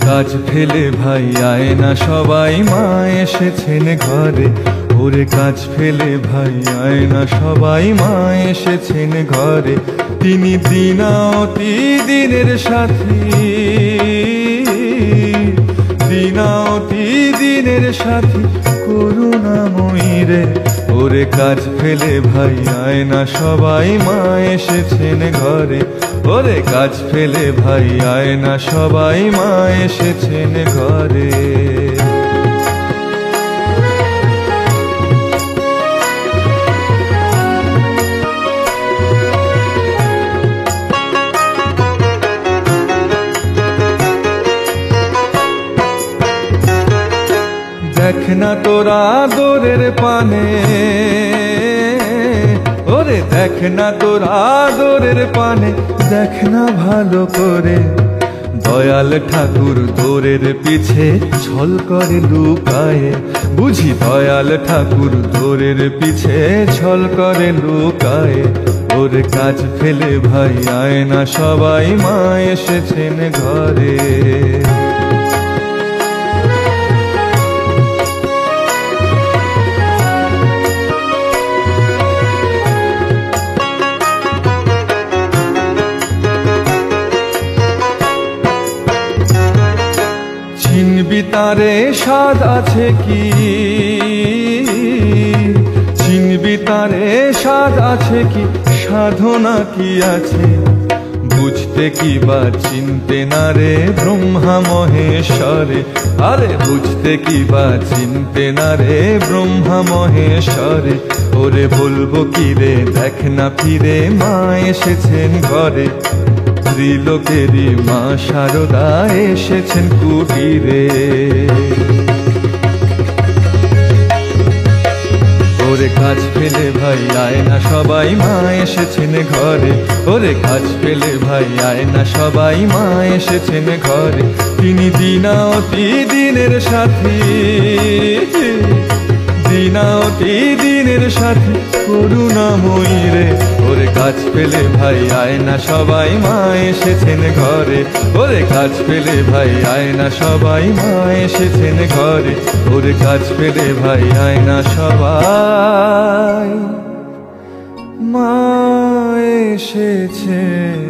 কাজ ফেলে ভাই আয় না সবাই, মা এসেছেন ঘরে। ওরে কাজ ফেলে ভাই আয় না সবাই, মা এসেছেন ঘরে। তিনি দিনাওতি দিনের সাথী, দিনাওতি দিনের সাথী করুণাময়ী রে। ওরে কাজ ফেলে ভাই আয় না সবাই, মা এসেছেন ঘরে। ওরে কাজ ফেলে ভাই আয় না সবাই, মা এসেছেন ঘরে। দেখ না তোরা আদরের পানে, ওরে দেখ না তোরা আদরের পানে, দেখ না ভালো করে। দয়াল ঠাকুর দোরের পিছে ছল করে লুকায়ে, বুঝি দয়াল ঠাকুর দোরের পিছে ছল করে লুকায়ে। ওরে কাজ ফেলে ভাই আয় না সবাই, মা এসেছেন ঘরে। চিনবি তারে স্বাদ আছে কি, চিনবি তারে স্বাদ আছে কি, সাধনা কি আছে। বুঝতে কি বা চিনতে না রে ব্রহ্মা মহেশ্বরে। আরে বুঝতে কি বা চিনতে না রে ব্রহ্মা মহেশ্বরে। ওরে বলবো কি রে দেখ না ফিরে, মা এসেছেন ঘরে। ত্রিলোকেরই মা শারদা এসেছেন কুটিরে। ওরে কাজ ফেলে ভাই আয় না সবাই, মা এসেছেন ঘরে। ওরে কাজ ফেলে ভাই আয় না সবাই, মা এসেছেন ঘরে। তিনি দিনাওতি দিনের সাথী, দিনাওতি দিনের সাথী করুণাময়ী রে। ওরে কাজ ফেলে ভাই আয় না সবাই, মা এসেছেন ঘরে। ওরে কাজ ফেলে ভাই আয় না সবাই, মা এসেছেন ঘরে। ওরে কাজ ফেলে ভাই আয় না সবাই, মা এসেছেন